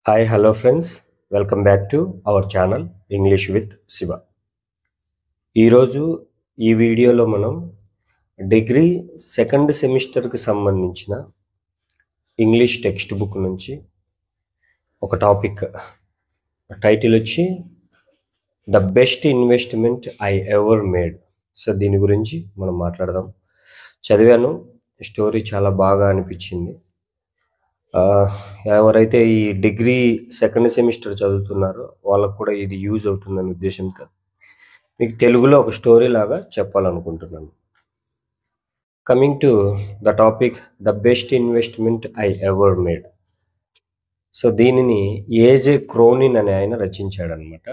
Hi, hello friends. Welcome back to our channel English with Siva. ఈరోజు ఈ వీడియోలో మనం డిగ్రీ సెకండ్ సెమిస్టర్కి సంబంధించిన ఇంగ్లీష్ టెక్స్ట్ బుక్ నుంచి ఒక టాపిక్ టైటిల్ వచ్చి the best investment I ever made. So దీని గురించి మనం మాట్లాడదాం. చదివాను, స్టోరీ చాలా బాగా అనిపించింది. ఎవరైతే ఈ డిగ్రీ సెకండ్ సెమిస్టర్ చదువుతున్నారో వాళ్ళకు కూడా ఇది యూజ్ అవుతుందనే ఉద్దేశంతో మీకు తెలుగులో ఒక స్టోరీ లాగా చెప్పాలనుకుంటున్నాను. Coming to the topic the best investment I ever made. So దీనిని ఏజే క్రోనిన్ అనే ఆయన రచించాడనమాట.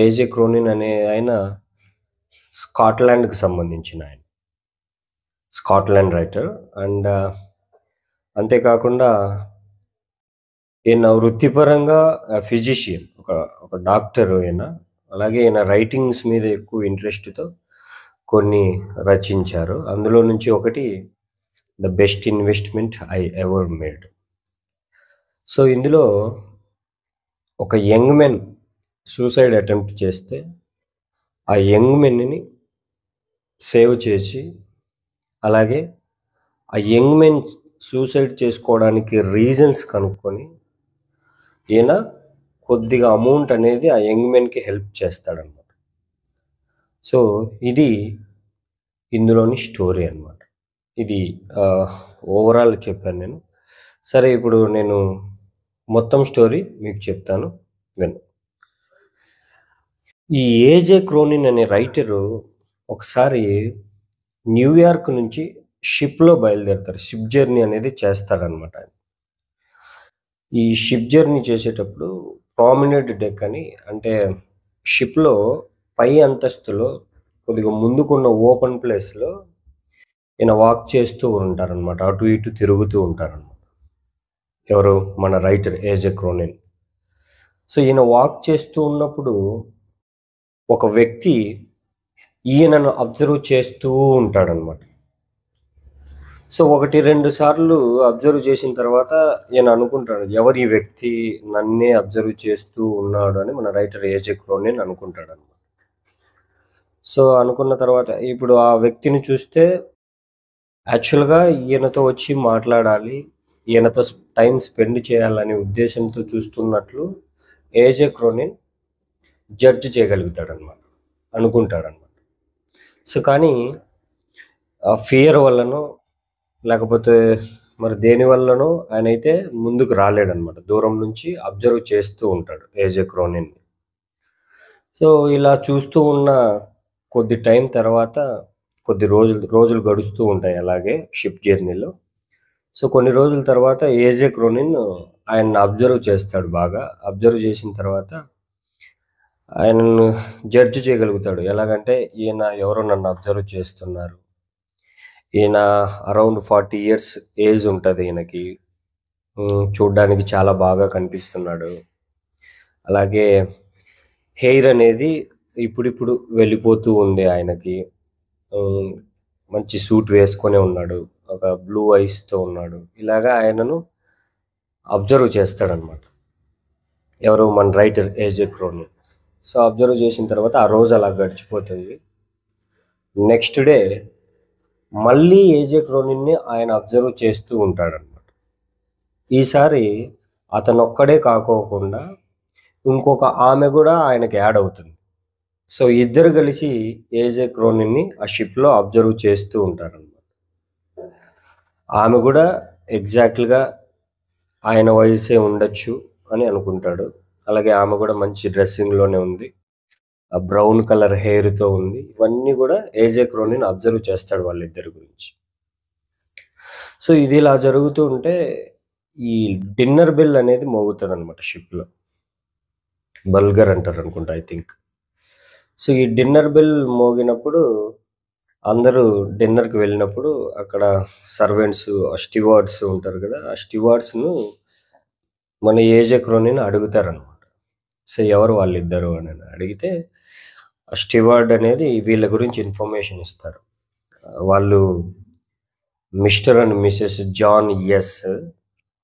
ఏజే క్రోనిన్ అనే ఆయన స్కాట్లాండ్కి సంబంధించిన ఆయన, స్కాట్లాండ్ రైటర్. అండ్ అంతేకాకుండా ఈయన వృత్తిపరంగా ఫిజిషియన్, ఒక డాక్టర్ ఈయన. అలాగే ఈయన రైటింగ్స్ మీద ఎక్కువ ఇంట్రెస్ట్తో కొన్ని రచించారు. అందులో నుంచి ఒకటి the best investment I ever made. So ఇందులో ఒక యంగ్ మెన్ సూసైడ్ అటెంప్ట్ చేస్తే ఆ యంగ్ మెన్ని సేవ్ చేసి, అలాగే ఆ యంగ్ మెన్ సూసైడ్ చేసుకోవడానికి రీజన్స్ కనుక్కొని ఈయన కొద్దిగా అమౌంట్ అనేది ఆ యంగ్ మెన్కి హెల్ప్ చేస్తాడనమాట. సో ఇది ఇందులోని స్టోరీ అనమాట. ఇది ఓవరాల్ చెప్పాను నేను. సరే, ఇప్పుడు నేను మొత్తం స్టోరీ మీకు చెప్తాను, విను. ఈ ఏజే క్రోనిన్ అనే రైటరు ఒకసారి న్యూయార్క్ నుంచి షిప్లో బయలుదేరుతారు. షిప్ జర్నీ అనేది చేస్తారనమాట. ఈ షిప్ జర్నీ చేసేటప్పుడు ప్రామినెంట్ డెక్ అని, అంటే షిప్లో పై అంతస్తులో కొద్దిగా ముందుకున్న ఓపెన్ ప్లేస్లో ఈయన వాక్ చేస్తూ ఉంటారనమాట. అటు ఇటు తిరుగుతూ ఉంటారనమాట. ఎవరు? మన రైటర్ ఏజే క్రోనిన్. సో ఈయన వాక్ చేస్తూ ఉన్నప్పుడు ఒక వ్యక్తి ఈయనను అబ్జర్వ్ చేస్తూ ఉంటాడనమాట. సో 1-2 సార్లు అబ్జర్వ్ చేసిన తర్వాత ఈయన అనుకుంటాడు, ఎవరు ఈ వ్యక్తి నన్నే అబ్జర్వ్ చేస్తూ ఉన్నాడు అని మన రైటర్ ఏజే క్రోనిన్ అనుకుంటాడు అనమాట. సో అనుకున్న తర్వాత ఇప్పుడు ఆ వ్యక్తిని చూస్తే యాక్చువల్గా ఈయనతో వచ్చి మాట్లాడాలి, ఈయనతో టైం స్పెండ్ చేయాలనే ఉద్దేశంతో చూస్తున్నట్లు ఏజే క్రోనిన్ జడ్జ్ చేయగలుగుతాడనమాట, అనుకుంటాడనమాట. సో కానీ ఫియర్ వల్లనో లేకపోతే మరి దేని వల్లనో ఆయన అయితే ముందుకు రాలేడనమాట. దూరం నుంచి అబ్జర్వ్ చేస్తూ ఉంటాడు ఏజే క్రోనిన్. సో ఇలా చూస్తూ ఉన్న కొద్ది టైం తర్వాత కొద్ది రోజులు గడుస్తూ ఉంటాయి అలాగే షిప్ జర్నీలో. సో కొన్ని రోజుల తర్వాత ఏజే క్రోనిన్ ఆయన్ని అబ్జర్వ్ చేస్తాడు. బాగా అబ్జర్వ్ చేసిన తర్వాత ఆయనను జడ్జ్ చేయగలుగుతాడు. ఎలాగంటే ఈయన ఎవరో నన్ను అబ్జర్వ్ చేస్తున్నారు, ఈయన అరౌండ్ 40 years ఏజ్ ఉంటుంది ఈయనకి, చూడ్డానికి చాలా బాగా కనిపిస్తున్నాడు. అలాగే హెయిర్ అనేది ఇప్పుడిప్పుడు వెళ్ళిపోతూ ఉంది ఆయనకి. మంచి సూట్ వేసుకొని ఉన్నాడు, ఒక బ్లూ ఐస్తో ఉన్నాడు. ఇలాగా ఆయనను అబ్జర్వ్ చేస్తాడనమాట ఎవరు? మన రైటర్ ఏజే క్రోనిన్. సో అబ్జర్వ్ చేసిన తర్వాత ఆ రోజు అలా గడిచిపోతుంది. నెక్స్ట్ డే మళ్ళీ ఏజే క్రోనిన్ని ఆయన అబ్జర్వ్ చేస్తూ ఉంటాడనమాట. ఈసారి అతను ఒక్కడే కాకోకుండా ఇంకొక ఆమె కూడా ఆయనకి యాడ్ అవుతుంది. సో ఇద్దరు కలిసి ఏజే క్రోనిన్ని ఆ షిప్లో అబ్జర్వ్ చేస్తూ ఉంటారనమాట. ఆమె కూడా ఎగ్జాక్ట్గా ఆయన వయసే ఉండొచ్చు అని అనుకుంటాడు. అలాగే ఆమె కూడా మంచి డ్రెస్సింగ్లోనే ఉంది, బ్రౌన్ కలర్ హెయిర్తో ఉంది. ఇవన్నీ కూడా ఏజే క్రోనిన్ అబ్జర్వ్ చేస్తాడు వాళ్ళిద్దరి గురించి. సో ఇది ఇలా జరుగుతూ ఉంటే ఈ డిన్నర్ బెల్ అనేది మోగుతుంది అనమాట షిప్లో. బల్గర్ అంటారు అనుకుంటా, ఐ థింక్. సో ఈ డిన్నర్ బెల్ మోగినప్పుడు అందరూ డిన్నర్కి వెళ్ళినప్పుడు అక్కడ సర్వెంట్స్, స్టివార్డ్స్ ఉంటారు కదా, ఆ స్టివార్డ్స్ను మన ఏజే క్రోనిన్ అడుగుతారనమాట. సో ఎవరు వాళ్ళిద్దరు అని అడిగితే స్టివార్డ్ అనేది వీళ్ళ గురించి ఇన్ఫర్మేషన్ ఇస్తారు. వాళ్ళు Mr and Mrs Jones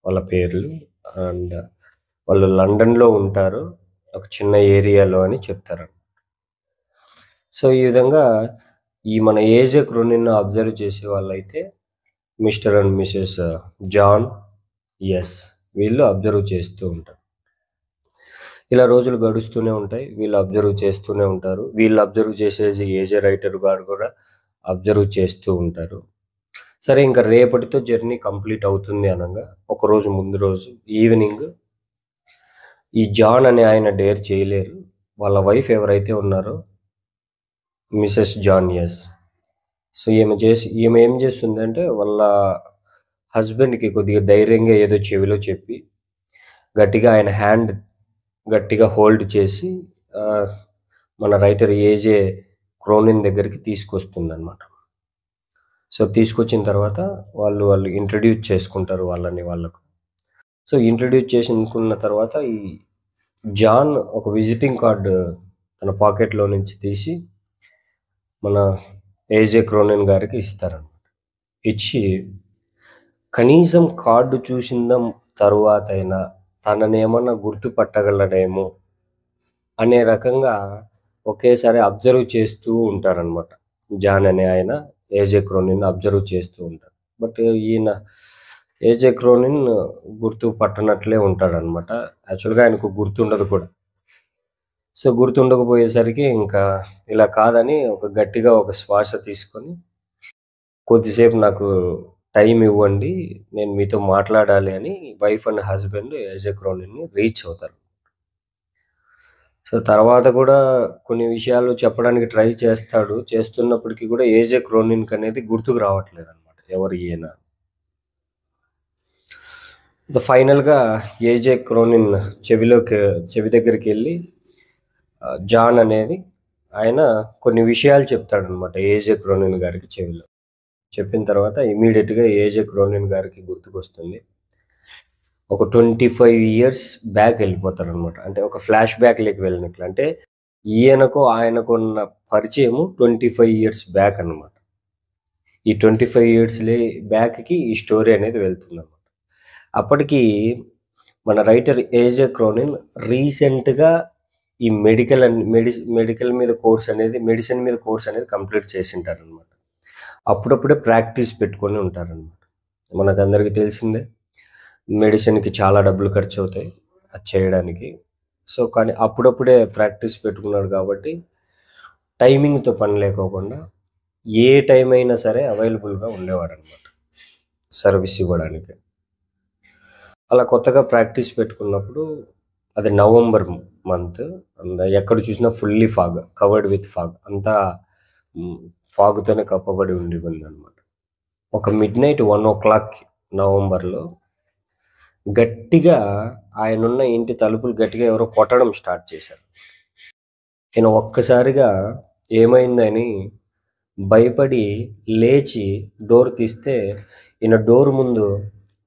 వాళ్ళ పేర్లు. అండ్ వాళ్ళు లండన్‌లో ఉంటారు. ఒక చిన్న ఏరియాలో అని చెప్తారు. సో, ఈ విధంగా ఈ మన ఏజే క్రోనిన్‌ని అబ్జర్వ్ చేసే వాళ్ళైతే Mr and Mrs Jones వీళ్ళు అబ్జర్వ్ చేస్తూ ఉంటారు. ఇలా రోజులు గడుస్తూనే ఉంటాయి. వీళ్ళు అబ్జర్వ్ చేస్తూనే ఉంటారు. వీళ్ళు అబ్జర్వ్ చేసేది ఏజే రైటర్ గారు కూడా అబ్జర్వ్ చేస్తూ ఉంటారు. సరే ఇంక రేపటితో జర్నీ కంప్లీట్ అవుతుంది అనంగా ఒకరోజు ముందు రోజు ఈవినింగ్ ఈ జాన్ అనే ఆయన డేర్ చేయలేరు. వాళ్ళ వైఫ్ ఎవరైతే ఉన్నారో మిసెస్ జాన్ యెస్. సో, ఈమె ఏం చేస్తుందంటే వాళ్ళ హస్బెండ్‌కి కొద్దిగా ధైర్యంగా ఏదో చెవిలో చెప్పి, గట్టిగా ఆయన హ్యాండ్ గట్టిగా హోల్డ్ చేసి ఆహ్, మన రైటర్ ఏజే క్రోనిన్ దగ్గరికి తీసుకొస్తుందనమాట. సో, తీసుకొచ్చిన తర్వాత వాళ్ళు ఇంట్రొడ్యూస్ చేసుకుంటారు వాళ్ళని వాళ్ళకు. సో, ఇంట్రొడ్యూస్ చేసుకున్న తర్వాత ఈ జాన్ ఒక విజిటింగ్ కార్డ్ తన పాకెట్‌లో నుంచి తీసి మన ఏజే క్రోనిన్ గారికి ఇస్తారనమాట. ఇచ్చి కనీసం కార్డ్ చూసిన తరువాతైనా తననేమన్నా గుర్తుపట్టగలడేమో అనే రకంగా ఒకేసారి అబ్జర్వ్ చేస్తూ ఉంటారనమాట. జాన్ అనే ఆయన ఏజే క్రోనిన్‌ని అబ్జర్వ్ చేస్తూ ఉంటారు. బట్ ఈయన ఏజే క్రోనిన్ గుర్తుపట్టనట్లే ఉంటాడనమాట. యాక్చువల్‌గా ఆయనకు గుర్తుండదు కూడా. సో, గుర్తుండకపోయేసరికి ఇంకా ఇలా కాదని గట్టిగా ఒక శ్వాస తీసుకొని, కొద్దిసేపు నాకు టైమ్ ఇవ్వండి. నేను మీతో మాట్లాడాలి అని వైఫ్ అండ్ హస్బెండ్ ఏజే క్రోనిన్‌ని రీచ్ అవుతారు. సో, తర్వాత కూడా కొన్ని విషయాలు చెప్పడానికి ట్రై చేస్తాడు. చేస్తున్నప్పటికి కూడా ఏజే క్రోనిన్‌కనేది గుర్తుకు రావట్లేదనమాట. ఎవరు ఈయన? సో, ఫైనల్‌గా ఏజే క్రోనిన్ చెవి దగ్గరికెళ్ళి జాన్ అనేది ఆయన కొన్ని విషయాలు చెప్తాడనమాట ఏజే క్రోనిన్ గారికి చెవిలో. చెప్పిన తర్వాత ఇమ్మీడియేట్‌గా ఏజే క్రోనిన్ గారికి గుర్తుకొస్తుంది. ఒక 25 ఇయర్స్ బ్యాక్ ఎళ్ళిపోతారనమాట. అంటే ఒక ఫ్లాష్ బ్యాక్‌లోకి వెళ్ళినట్లు. అంటే ఈయనకు, ఆయనకున్న పరిచయము 25 ఇయర్స్ బ్యాక్ అనమాట. ఈ 25 ఇయర్స్ బ్యాక్‌కి ఈ స్టోరీ అనేది వెళ్తుందనమాట. అప్పటికి మన రైటర్ ఏజే క్రోనిన్ రీసెంట్‌గా ఈ మెడిసిన్ మీద కోర్స్ అనేది కంప్లీట్ చేసుంటారనమాట. అప్పుడప్పుడే ప్రాక్టీస్ పెట్టుకొని ఉంటారనమాట. మనకందరికీ తెలిసిందే. మెడిసిన్‌కి చాలా డబ్బులు ఖర్చవుతాయి అది చేయడానికి. సో, కానీ అప్పుడప్పుడే ప్రాక్టీస్ పెట్టుకున్నాడు కాబట్టి టైమింగ్‌తో పని లేకోకుండా ఏ టైం అయినా సరే అవైలబుల్‌గా ఉండేవాడనమాట సర్వీస్ ఇవ్వడానికి. అలా కొత్తగా ప్రాక్టీస్ పెట్టుకున్నప్పుడు అది నవంబర్ మంత్. ఎక్కడ చూసినా fully fog. Covered with fog. అంతా హ్మ్. ఫాగ్‌తోనే కప్పబడి ఉండిపోయిందనమాట. ఒక మిడ్‌నైట్ 1:00 నవంబర్‌లో గట్టిగా ఆయనున్న ఇంటి తలుపులు గట్టిగా ఎవరో కొట్టడం స్టార్ట్ చేశారు. ఈయన ఒక్కసారిగా ఏమైందని భయపడి లేచి డోర్ తీస్తే ఈయన డోర్ ముందు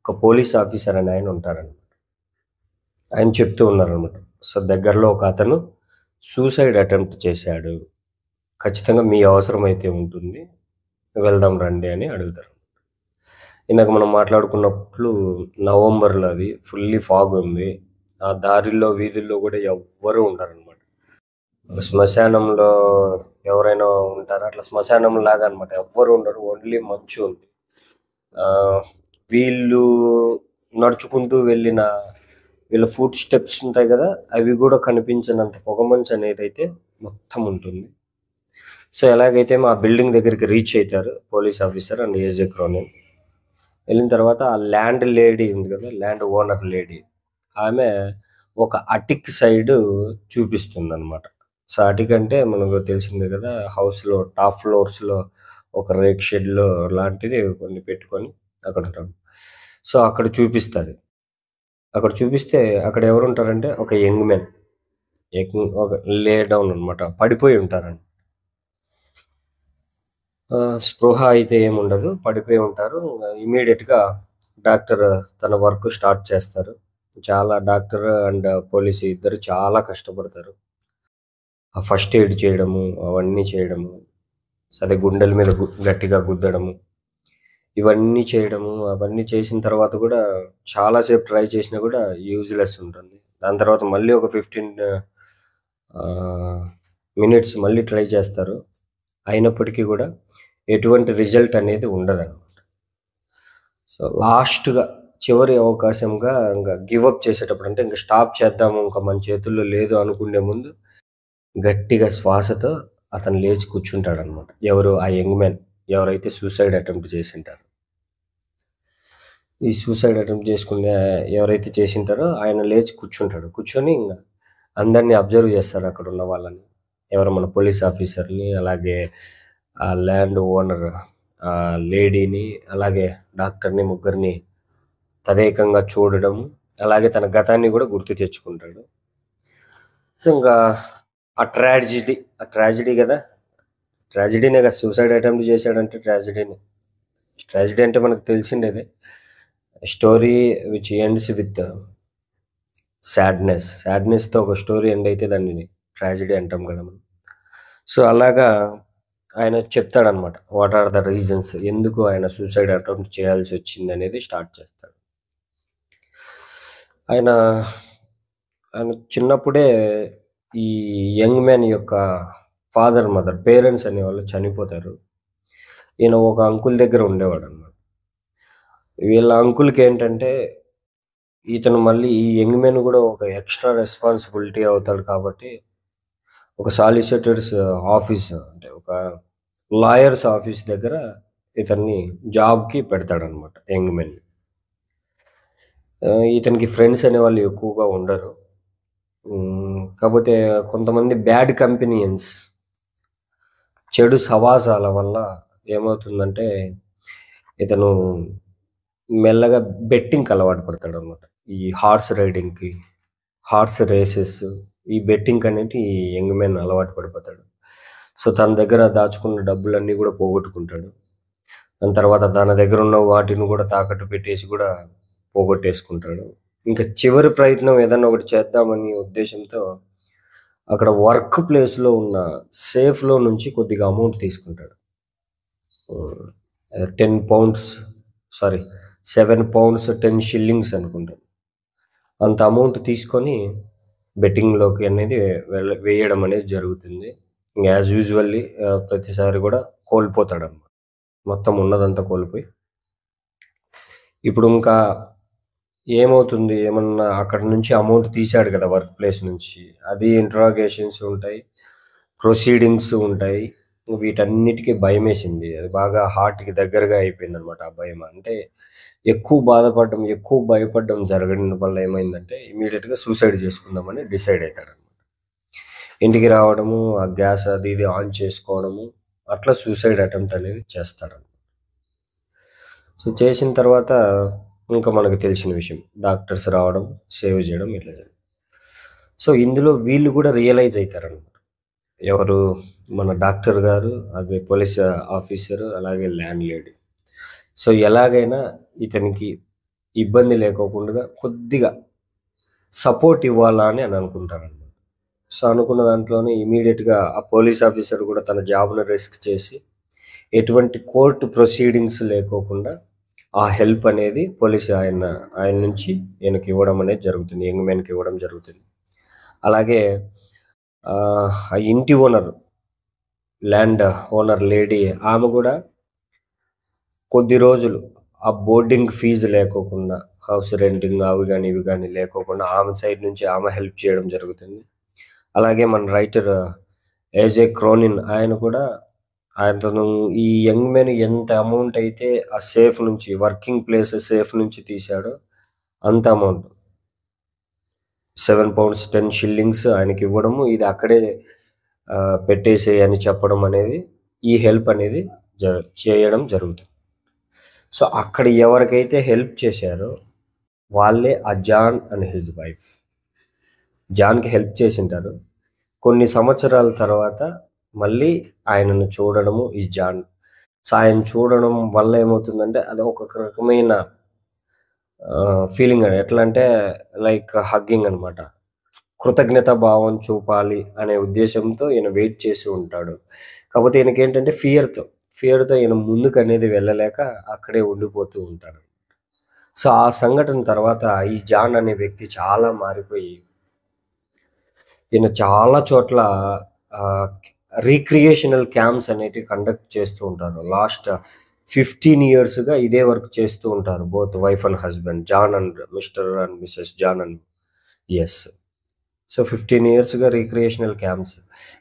ఒక పోలీస్ ఆఫీసర్ అని ఆయన ఉంటారండి. ఆయన చెప్తూ ఉన్నారనమాట. సో, దగ్గరలో ఒక అతను సూసైడ్ అటెంప్ట్ చేశాడు. ఖచ్చితంగా మీ అవసరమైతే ఉంటుంది. వెళ్దాం రండి అని అడుగుతారు. ఇందాక మనం మాట్లాడుకున్నట్లు నవంబర్‌లో అది ఫుల్లీ ఫాగ్ ఉంది. ఆ దారిలో, వీధుల్లో గూడా ఎవ్వరు ఉండరనమాట. శ్మశానంలో ఎవరైనా ఉంటారా? అట్లా శ్మశానంలాగా అనమాట. ఎవ్వరు ఉండరు. ఓన్లీ మంచు ఉంది. ఆహ్, వీళ్ళు నడుచుకుంటూ వెళ్ళిన వీళ్ళ ఫుట్ స్టెప్స్ ఉంటాయి గదా! అవి గూడా కనిపించనంత పొగమంచు అనేదైతే మొత్తం ఉంటుంది. సో, ఎలాగైతే మా బిల్డింగ్ దగ్గరికి రీచ్ అయితారు పోలీస్ ఆఫీసర్ అండ్ ఏజే క్రోనిన్. వెళ్ళిన తర్వాత ఆ ల్యాండ్ లేడీ ఉంది గదా! Land owner lady. ఆమె ఒక అటిక్ సైడు చూపిస్తుందనమాట. సో, అటిక్ అంటే మనకు తెలిసిందే గదా! హౌస్‌లో టాప్ ఫ్లోర్స్‌లో ఒక రేక్ షెడ్‌లో లాంటిది కొన్ని పెట్టుకొని అక్కడుంటాం. సో, అక్కడ చూపిస్తది. అక్కడ చూపిస్తే అక్కడ ఎవరుంటారంటే ఒక యంగ్ మెన్. ఒక లే డౌన్ అనమాట. పడిపోయి ఉంటారండి. స్పృహ అయితే ఏముండదు. పడిపోయి ఉంటారు. ఇమ్మీడియేట్‌గా డాక్టర్ తన వర్క్ స్టార్ట్ చేస్తారు. డాక్టర్ అండ్ పోలీస్ ఇద్దరు చాలా కష్టపడతారు. ఆ ఫస్ట్ ఎయిడ్ చేయడము, అవన్నీ చేయడము. సరే గుండెల మీద గట్టిగా గుద్దడము. ఇవన్నీ చేయడము, అవన్నీ చేసిన తర్వాత గూడా చాలా సేపు ట్రై చేసినా గూడా యూజ్‌లెస్ ఉంటుంది. దాని తర్వాత మళ్ళీ ఒక 15 ఆహ్, మినిట్స్ మళ్ళీ ట్రై చేస్తారు. అయినప్పటికీ గూడా ఎటువంటి రిజల్ట్ అనేది ఉండదనమాట. సో, లాస్ట్‌గా చివరి అవకాశంగా ఇంక గివ్ అప్ చేసేటప్పుడు అంటే ఇంక స్టాప్ చేద్దాము, ఇంక మన చేతుల్లో లేదు అనుకునే ముందు గట్టిగా శ్వాసతో అతను లేచి కూర్చుంటాడనమాట. ఎవరు? ఆ యంగ్ మ్యాన్ ఎవరైతే సూసైడ్ అటెంప్ట్ చేసుంటారో. ఈ సూసైడ్ అటెంప్ట్ చేసుకునే ఎవరైతే చేసుంటారో ఆయన లేచి కూర్చుంటాడు. కూర్చొని ఇంగ అందరిని అబ్జర్వ్ చేస్తారు అక్కడున్న వాళ్ళని. ఎవరు? మన పోలీస్ ఆఫీసర్‌ని, అలాగే ఆ ల్యాండ్ ఓనర్ లేడీని, అలాగే డాక్టర్‌ని, ముగ్గురిని తదేకంగా చూడడం, అలాగే తన గతాన్ని గూడా గుర్తు తెచ్చుకుంటాడు. సో, ఇంగా ఆ ట్రాజెడీ గదా! ట్రాజెడీనే గదా! సూసైడ్ అటెంప్ట్ చేశాడంటే ట్రాజెడీనే. ట్రాజెడీ అంటే మనకు తెలిసిండేదే. స్టోరీ విచ్ ఎండ్స్ విత్ సాడ్‌నెస్‌తో ఒక స్టోరీ ఎండ్ అయితే దాన్ని ట్రాజెడీ అంటాం గదా మనం. సో, అలాగా ఆయన చెప్తాడనమాట. వాట్ ఆర్ ద రీజన్స్ ఎందుకు ఆయన సూసైడ్ అటెంప్ట్ చేయాల్సొచ్చిందనేది స్టార్ట్ చేస్తాడు. ఆయన, ఆయన చిన్నప్పుడే ఈ యంగ్ మ్యాన్ యొక్క మదర్, పేరెంట్స్ అనేవాళ్ళు చనిపోతారు. ఈయన ఒక అంకుల్ దగ్గర ఉండేవాడనమాట. వీళ్ళ అంకుల్‌కేంటంటే ఇతను మళ్ళీ ఈ యంగ్ మ్యాన్ గూడా ఒక ఎక్స్‌ట్రా రెస్పాన్సిబిలిటీ అవుతాడు కాబట్టి, ఒక సాలిసిటర్స్ ఆఫీస్ అంటే ఒక లాయర్స్ ఆఫీస్ దగ్గర ఇతన్ని జాబ్‌కి పెడతాడనమాట యంగ్ మ్యాన్‌ని. ఇతనికి ఫ్రెండ్స్ అనేవాళ్ళు ఎక్కువగా ఉండరు. కాపోతే కొంతమంది బ్యాడ్ కంపెనీయన్స్, చెడు సవాసాల వల్ల ఏమవుతుందంటే, ఇతను మెల్లగా బెట్టింగ్‌కి అలవాటు పడతాడనమాట. ఈ హార్స్ రేసెస్, ఈ బెట్టింగ్‌కనేటి ఈ యంగ్ మ్యాన్ అలవాటు పడిపోతాడు. సో, తన దగ్గర దాచుకున్న డబ్బులన్నీ గూడా పోగొట్టుకుంటాడు. దాని తర్వాత తన దగ్గరున్న వాటిని గూడా తాకట్టు పెట్టేసి గూడా పోగొట్టేసుకుంటాడు. ఇంక చివరి ప్రయత్నం ఏదన్నా ఒకటి చేద్దామని ఉద్దేశ్యంతో అక్కడ వర్క్ ప్లేస్‌లో ఉన్న సేఫ్‌లో నుంచి కొద్దిగా అమౌంట్ తీసుకుంటాడు. హ్మ్. 10 పౌండ్స్ సారీ 7 పౌండ్స్ 10 షిల్లింగ్స్ అనుకుంటా. అంత అమౌంట్ తీసుకొని బెట్టింగ్‌లోకి అనేది వేయడం అనేది జరుగుతుంది. యాజ్ యూజువల్లీ ప్రతిసారి గూడా కోల్పోతాడన్నమాట. మొత్తం ఉన్నదంతా కోల్పోయి ఇప్పుడు ఇంకా ఏమవుతుంది? ఏమన్నా అక్కడి నుంచి అమౌంట్ తీశాడు గదా! వర్క్ ప్లేస్ నుంచి. అది ఇంటరాగేషన్స్ ఉంటాయి. ప్రొసీడింగ్స్ ఉంటాయి. వీటన్నిటికి భయమేసింది. అది బాగా హార్ట్‌కి దగ్గరగా అయిపోయిందనమాట ఆ భయం. అంటే ఎక్కువ బాధపడడం, ఎక్కువ భయపడడం జరగడం వల్ల ఏమైందంటే ఇమ్మీడియేట్‌గా సూసైడ్ చేసుకుందామని డిసైడ్ అయితాడనమాట. ఇంటికి రావడము, ఆ గ్యాస్ అది ఇది ఆన్ చేసుకోవడము, అట్లా సూసైడ్ అటెంప్ట్ అనేది చేస్తాడనమాట. సో, చేసిన తర్వాత ఇంకా మనకు తెలిసిన విషయం. డాక్టర్స్ రావడం, సేవ్ జేయడం ఇట్లా జరిగింది. సో, ఇందులో వీళ్ళు గూడా రియలైజ్ అయితారనమాట. ఎవరు? మన డాక్టర్ గారు, అదే పోలీస్ ఆఫీసరు, అలాగే ల్యాండ్ లేడీ. సో, ఎలాగైనా ఇతనికి ఇబ్బంది లేకోకుండగా కొద్దిగా సపోర్ట్ ఇవ్వాలా అని అనుకుంటారనమాట. సో, అనుకున్న దాంట్లోనే ఇమ్మీడియేట్‌గా ఆ పోలీస్ ఆఫీసర్ గూడా తన జాబ్‌ని రిస్క్ చేసి, ఎటువంటి కోర్ట్ ప్రొసీడింగ్స్ లేకోకుండా ఆ హెల్ప్ అనేది ఆయన నుంచి ఈయనకివ్వడం అనేది జరుగుతుంది. యంగ్ మ్యాన్‌కి ఇవ్వడం జరుగుతుంది. అలాగే ఆ ఇంటి ల్యాండ్ ఓనర్ లేడీ ఆమె గూడా కొద్ది రోజులు ఆ బోర్డింగ్ ఫీజు లేకోకుండా, హౌస్ రెంటింగ్ అవి గాని, ఇవి గాని లేకోకుండా ఆమె సైడ్ నుంచి ఆమె హెల్ప్ చేయడం జరుగుతుంది. అలాగే మన రైటర్ ఏజే క్రోనిన్ ఆయన కూడా అతను ఈ యంగ్ మ్యాన్ ఎంత అమౌంట్ అయితే ఆ సేఫ్ నుంచి వర్కింగ్ ప్లేస్ సేఫ్ నుంచి తీశాడో అంత అమౌంట్ 7 పౌండ్స్ 10 షిల్లింగ్స్ ఆయనకివ్వడము, ఇది అక్కడే పెట్టేసేయి అని చెప్పడం అనేది, ఈ హెల్ప్ అనేది చేయడం జరుగుతుంది. సో, అక్కడ ఎవరికైతే హెల్ప్ చేశారో వాళ్ళే ఆ జాన్ అండ్ హిస్ వైఫ్. జాన్‌కి హెల్ప్ చేసుంటారు. కొన్ని సంవత్సరాల తర్వాత మళ్ళీ ఆయనను చూడడము ఈ జాన్. సో, ఆయన చూడడం వల్ల ఏమవుతుందంటే అది ఒక రకమైన ఫీలింగ్ ఎట్లా అంటే లైక్ హగ్గింగ్ అనమాట. కృతజ్ఞతా భావం చూపాలి అనే ఉద్దేశ్యంతో ఈయన వెయిట్ చేసి ఉంటాడు. కాపోతే ఈయనకేంటంటే ఫియర్‌తో. ఫియర్‌తో ఈయన ముందుకనేది వెళ్ళలేక అక్కడే ఉండిపోతూ ఉంటాడు. సో, ఆ సంఘటన తర్వాత ఈ జాన్ అనే వ్యక్తి చాలా మారిపోయి ఈయన చాలా చోట్ల ఆహ్, రీక్రియేషనల్ క్యాంప్స్ అనేటివి కండక్ట్ చేస్తూ ఉంటారు. లాస్ట్ 15 ఇయర్స్‌గా ఇదే వర్క్ చేస్తూ ఉంటారు. Both wife and husband. John and Mr and Mrs John and S. So, 15 ఇయర్స్‌గా రీక్రియేషనల్ క్యాంప్స్.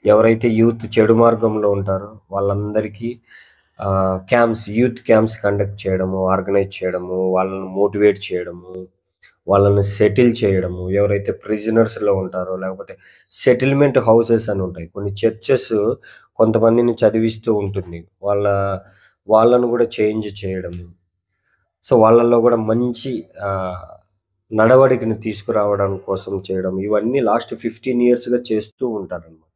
ఎవరైతే యూత్ చెడు మార్గంలో ఉంటారో వాళ్ళందరికీ క్యాంప్స్, యూత్ క్యాంప్స్ కండక్ట్ చేయడము, ఆర్గనైజ్ చేయడము, వాళ్ళని మోటివేట్ చేయడము, వాళ్ళని సెటిల్ చేయడము. ఎవరైతే ప్రిజనర్స్‌లో ఉంటారో లేకపోతే సెటిల్మెంట్ హౌసెస్ అని ఉంటాయి. కొన్ని చర్చెస్ కొంతమందిని చదివిస్తూ ఉంటుంది. వాళ్ళను గూడా చేంజ్ చేయడము. సో, వాళ్ళలో గూడా మంచి ఆహ్, నడవడికని తీసుకురావడం కోసం చేయడం. ఇవన్నీ లాస్ట్ 15 ఇయర్స్‌గా చేస్తూ ఉంటారనమాట.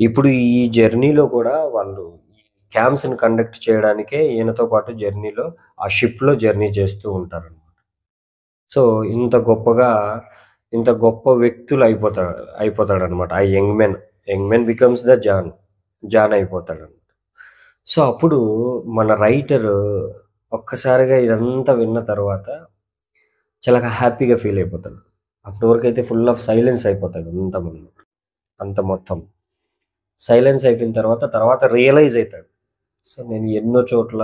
ఇప్పుడు ఈ జర్నీలో కూడా వాళ్ళు ఈ క్యాంప్స్‌ని కండక్ట్ చేయడానికే ఈయనతో పాటు జర్నీలో ఆ షిప్‌లో జర్నీ చేస్తూ ఉంటారనమాట. సో, ఇంత గొప్ప వ్యక్తులు అయిపోతాడనమాట. ఆ young men becomes the John. John అయిపోతాడనమాట. సో, అప్పుడు మన రైటరు ఒక్కసారిగా ఇదంతా విన్న తర్వాత చాలా హ్యాపీగా ఫీల్ అయిపోతాడు. అప్పటి వరకైతే ఫుల్ ఆఫ్ సైలెన్స్ అయిపోతాడు అంత మొత్తం. సైలెన్స్ అయిపోయిన తర్వాత రియలైజ్ అయితాడు. సో, నేను ఎన్నో చోట్ల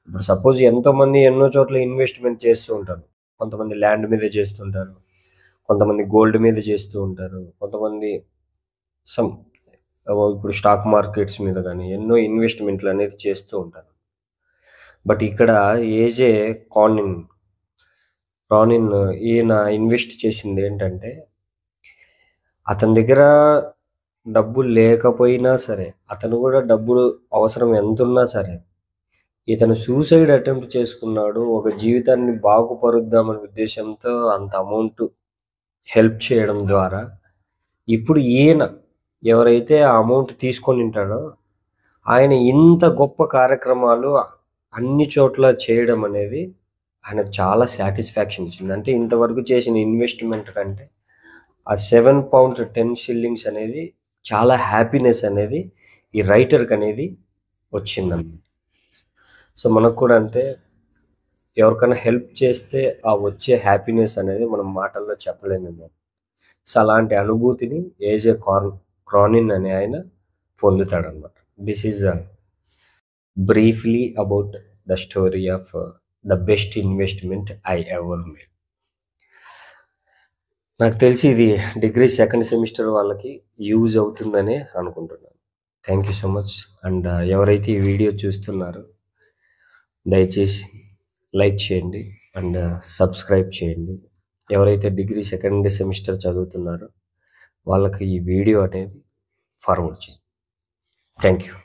ఇప్పుడు సపోజ్ ఎంతోమంది ఎన్నో చోట్ల ఇన్వెస్ట్‌మెంట్ చేస్తూ ఉంటారు. కొంతమంది ల్యాండ్ మీద చేస్తుంటారు. కొంతమంది గోల్డ్ మీద చేస్తూ ఉంటారు. కొంతమంది సమ్ ఇప్పుడు స్టాక్ మార్కెట్స్ మీద గాని ఎన్నో ఇన్వెస్ట్‌మెంట్‌లనేది చేస్తూ ఉంటారు. బట్ ఇక్కడ ఏజే కానిన్ రానిన్ ఈయన ఇన్వెస్ట్ చేసిందేంటంటే, అతని దగ్గర డబ్బులు లేకపోయినా సరే, అతను గూడా డబ్బులు అవసరం ఎంతున్నా సరే, ఇతను సూసైడ్ అటెంప్ట్ చేసుకున్నాడు. ఒక జీవితాన్ని బాగుపరుద్దామనే ఉద్దేశ్యంతో అంత అమౌంట్ హెల్ప్ చేయడం ద్వారా, ఇప్పుడు ఈయన ఎవరైతే ఆ అమౌంట్ తీసుకొనుంటాడో, ఆయన ఇంత గొప్ప కార్యక్రమాలు అన్ని చోట్ల చేయడం అనేది ఆయనకు చాలా సాటిస్ఫాక్షన్ ఇచ్చింది. అంటే ఇంతవరకు చేసిన ఇన్వెస్ట్‌మెంట్ కంటే ఆ 7 పౌండ్ 10 షిల్లింగ్స్ అనేది చాలా హ్యాపీనెస్ అనేది ఈ రైటర్‌కనేది వచ్చిందన్నమాట. సో, మనకు కూడా అంతే ఎవరికైనా హెల్ప్ చేస్తే ఆ వచ్చే హ్యాపీనెస్ అనేది మనం మాటల్లో చెప్పలేమేమో. సో, అలాంటి అనుభూతిని ఏజే క్రానిన్ అనే ఆయన పొందుతాడన్నమాట. This is briefly about the story of the best investment I ever made. నాకు తెలిసి ఇది డిగ్రీ సెకండ్ సెమిస్టర్ వాళ్ళకి యూజ్ అవుతుందనే అనుకుంటున్నాను. Thank you so much. And ఎవరైతే ఈ వీడియో చూస్తున్నారో దయచేసి లైక్ చేయండి అండ్ సబ్స్క్రైబ్ చేయండి. ఎవరైతే డిగ్రీ సెకండ్ సెమిస్టర్ చదువుతున్నారో వాళ్ళకి ఈ వీడియో అనేది ఫార్వర్డ్ చేయండి. Thank you.